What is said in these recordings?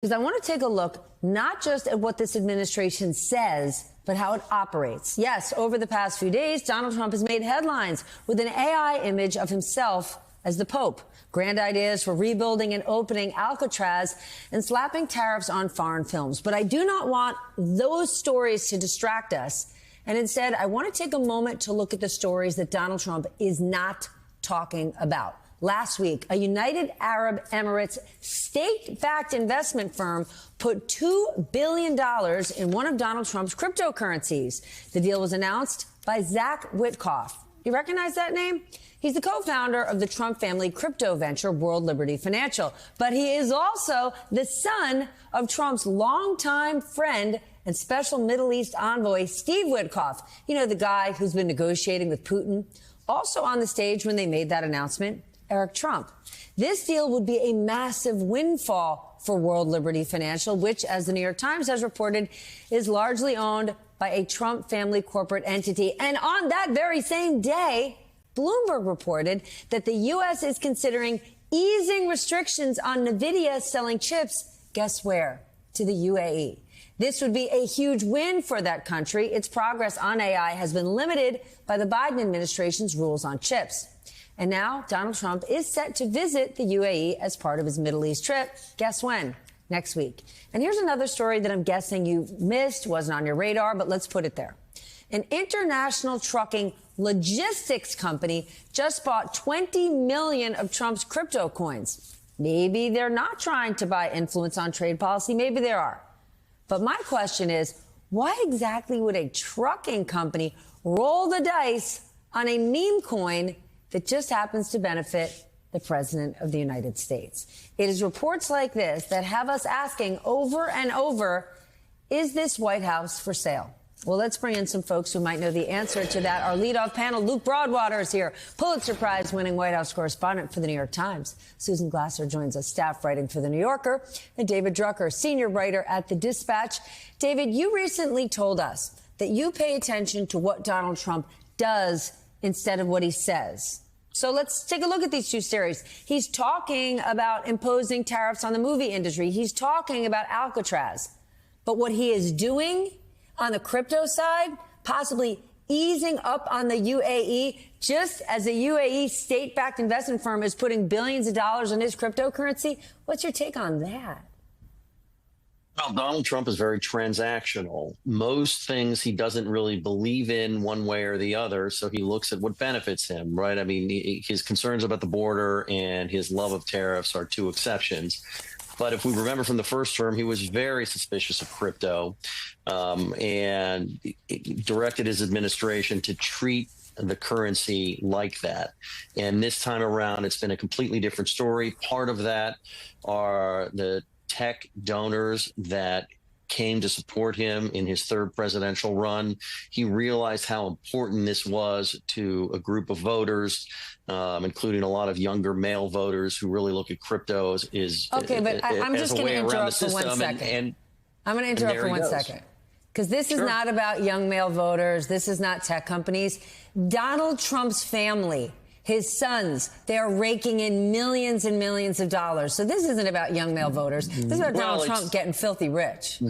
Because I want to take a look not just at what this administration says, but how it operates. Yes, over the past few days, Donald Trump has made headlines with an AI image of himself as the Pope. Grand ideas for rebuilding and opening Alcatraz and slapping tariffs on foreign films. But I do not want those stories to distract us. And instead, I want to take a moment to look at the stories that Donald Trump is not talking about. Last week, a United Arab Emirates state-backed investment firm put $2 billion in one of Donald Trump's cryptocurrencies. The deal was announced by Zach Witkoff. You recognize that name? He's the co-founder of the Trump family crypto venture, World Liberty Financial. But he is also the son of Trump's longtime friend and special Middle East envoy, Steve Witkoff. You know, the guy who's been negotiating with Putin. Also on the stage when they made that announcement, Eric Trump. This deal would be a massive windfall for World Liberty Financial, which, as the New York Times has reported, is largely owned by a Trump family corporate entity. And on that very same day, Bloomberg reported that the U.S. is considering easing restrictions on NVIDIA selling chips, guess where? To the UAE. This would be a huge win for that country. Its progress on AI has been limited by the Biden administration's rules on chips. And now Donald Trump is set to visit the UAE as part of his Middle East trip. Guess when? Next week. And here's another story that I'm guessing you missed, wasn't on your radar, but let's put it there. An international trucking logistics company just bought 20 million of Trump's crypto coins. Maybe they're not trying to buy influence on trade policy. Maybe they are. But my question is, why exactly would a trucking company roll the dice on a meme coin that just happens to benefit the President of the United States? It is reports like this that have us asking over and over, is this White House for sale? Well, let's bring in some folks who might know the answer to that. Our leadoff panel, Luke Broadwater is here, Pulitzer Prize-winning White House correspondent for the New York Times. Susan Glasser joins us, staff writing for The New Yorker, and David Drucker, senior writer at The Dispatch. David, you recently told us that you pay attention to what Donald Trump does instead of what he says. So let's take a look at these two stories. He's talking about imposing tariffs on the movie industry. He's talking about Alcatraz. But what he is doing on the crypto side, possibly easing up on the UAE, just as the UAE state-backed investment firm is putting billions of dollars in his cryptocurrency. What's your take on that? Well, Donald Trump is very transactional. Most things he doesn't really believe in one way or the other, so he looks at what benefits him, right? I mean, his concerns about the border and his love of tariffs are two exceptions. But if we remember from the first term, he was very suspicious of crypto and directed his administration to treat the currency like that. And this time around, it's been a completely different story. Part of that are the tech donors that came to support him in his third presidential run. He realized how important this was to a group of voters, including a lot of younger male voters who really look at crypto as I'm just going to interrupt for 1 second. I'm going to interrupt for 1 second. Because this is not about young male voters. This is not tech companies. Donald Trump's family, his sons, they are raking in millions and millions of dollars. So this isn't about young male voters. This is about Donald Trump getting filthy rich.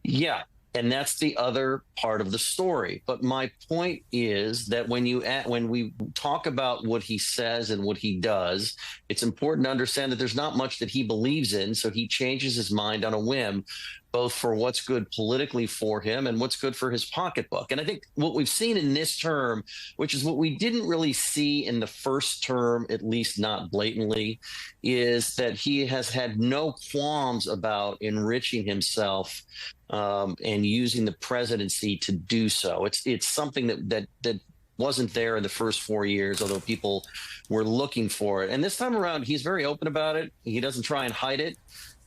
Yeah. And that's the other part of the story. But my point is that when we talk about what he says and what he does, it's important to understand that there's not much that he believes in. So he changes his mind on a whim, both for what's good politically for him and what's good for his pocketbook. And I think what we've seen in this term, which is what we didn't really see in the first term, at least not blatantly, is that he has had no qualms about enriching himself and using the presidency to do so. It's something that wasn't there in the first 4 years, although people were looking for it. And this time around, he's very open about it. He doesn't try and hide it.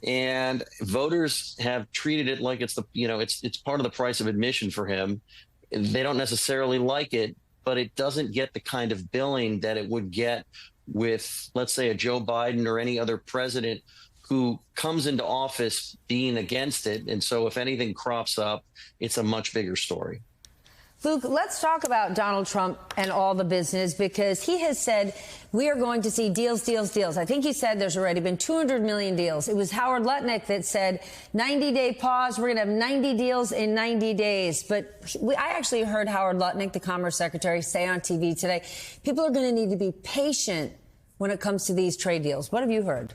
And voters have treated it like it's part of the price of admission for him. They don't necessarily like it, but it doesn't get the kind of billing that it would get with, let's say, a Joe Biden or any other president who comes into office being against it. And so if anything crops up, it's a much bigger story. Luke, let's talk about Donald Trump and all the business, because he has said we are going to see deals, deals, deals. I think he said there's already been 200 million deals. It was Howard Lutnick that said 90-day pause. We're going to have 90 deals in 90 days. But I actually heard Howard Lutnick, the Commerce Secretary, say on TV today, people are going to need to be patient when it comes to these trade deals. What have you heard?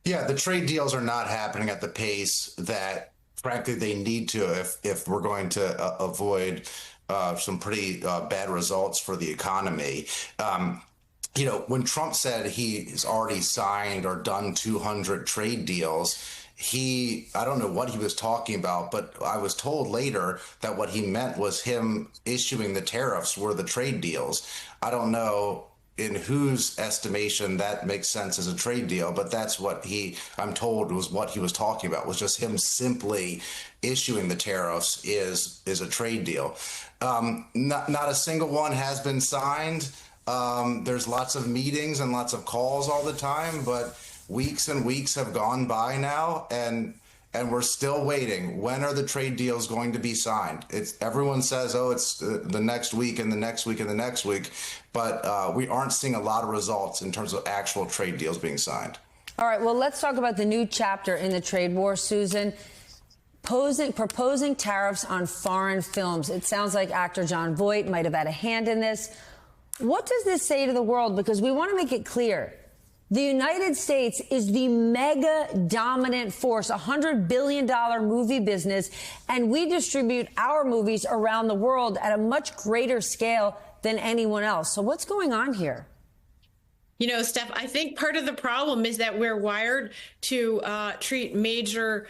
Yeah, the trade deals are not happening at the pace that, frankly, they need to if we're going to avoid some pretty bad results for the economy. When Trump said he's already signed or done 200 trade deals, I don't know what he was talking about, but I was told later that what he meant was him issuing the tariffs were the trade deals. I don't know in whose estimation that makes sense as a trade deal, but that's what I'm told was what he was talking about, was just him simply issuing the tariffs is a trade deal. Not a single one has been signed. There's lots of meetings and lots of calls all the time, but weeks and weeks have gone by now, and we're still waiting. When are the trade deals going to be signed? Everyone says, oh, it's the next week and the next week and the next week, but we aren't seeing a lot of results in terms of actual trade deals being signed. All right, well, let's talk about the new chapter in the trade war, Susan. Proposing tariffs on foreign films. It sounds like actor Jon Voight might have had a hand in this. What does this say to the world? Because we want to make it clear. The United States is the mega dominant force, $100 billion movie business, and we distribute our movies around the world at a much greater scale than anyone else. So what's going on here? You know, Steph, I think part of the problem is that we're wired to treat major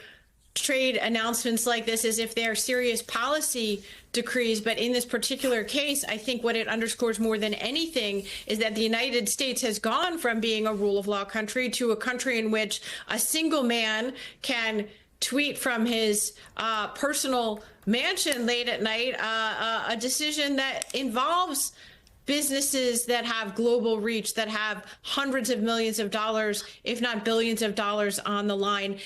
trade announcements like this as if they're serious policy decrees. But in this particular case, I think what it underscores more than anything is that the United States has gone from being a rule of law country to a country in which a single man can tweet from his personal mansion late at night a decision that involves businesses that have global reach, that have hundreds of millions of dollars, if not billions of dollars on the line.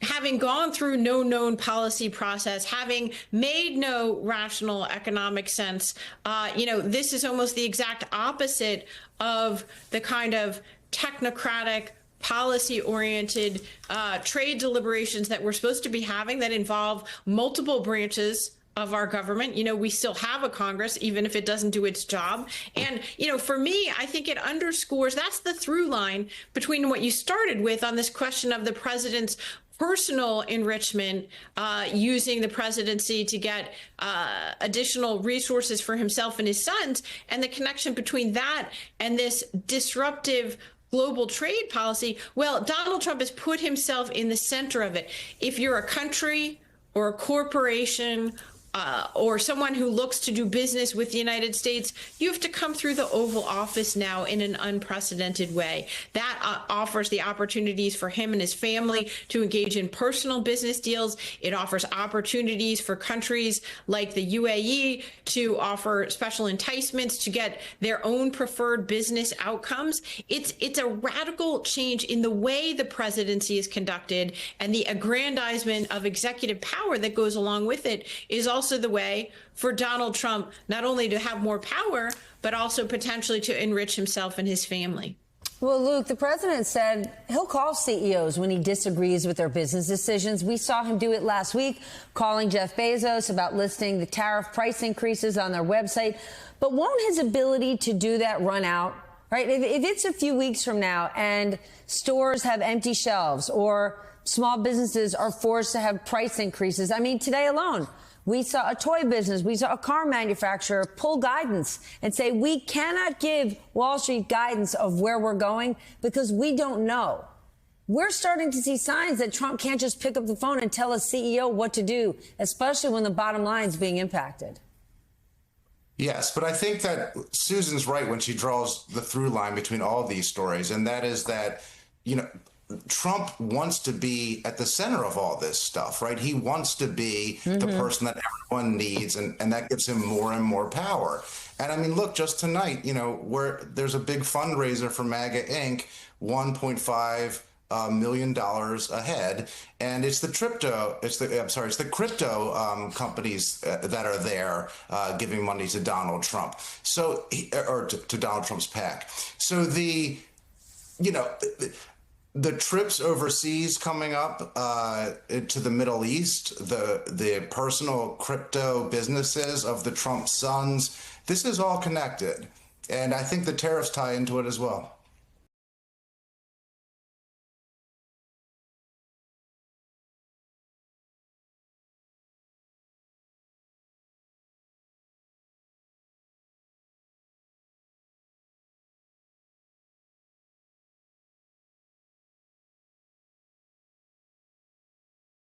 Having gone through no known policy process, having made no rational economic sense, this is almost the exact opposite of the kind of technocratic, policy-oriented trade deliberations that we're supposed to be having that involve multiple branches of our government. You know, we still have a Congress, even if it doesn't do its job. And, for me, I think it underscores that's the through line between what you started with on this question of the president's personal enrichment, using the presidency to get additional resources for himself and his sons, and the connection between that and this disruptive global trade policy. Well, Donald Trump has put himself in the center of it. If you're a country or a corporation or someone who looks to do business with the United States, you have to come through the Oval Office now in an unprecedented way. That offers the opportunities for him and his family to engage in personal business deals. It offers opportunities for countries like the UAE to offer special enticements to get their own preferred business outcomes. It's a radical change in the way the presidency is conducted, and the aggrandizement of executive power that goes along with it is also the way for Donald Trump not only to have more power, but also potentially to enrich himself and his family. Well, Luke, the president said he'll call CEOs when he disagrees with their business decisions. We saw him do it last week, calling Jeff Bezos about listing the tariff price increases on their website. But won't his ability to do that run out? Right? If it's a few weeks from now and stores have empty shelves or small businesses are forced to have price increases, I mean, today alone, we saw a toy business, we saw a car manufacturer pull guidance and say we cannot give Wall Street guidance of where we're going because we don't know. We're starting to see signs that Trump can't just pick up the phone and tell a CEO what to do, especially when the bottom line is being impacted. Yes, but I think that Susan's right when she draws the through line between all these stories, and that is that, Trump wants to be at the center of all this stuff, right? He wants to be the person that everyone needs, and that gives him more and more power. And I mean, look, just tonight, where there's a big fundraiser for MAGA Inc., $1.5 million ahead, and it's the crypto companies that are there giving money to Donald Trump. So, or to Donald Trump's PAC. So the trips overseas coming up to the Middle East, the personal crypto businesses of the Trump sons, this is all connected. And I think the tariffs tie into it as well.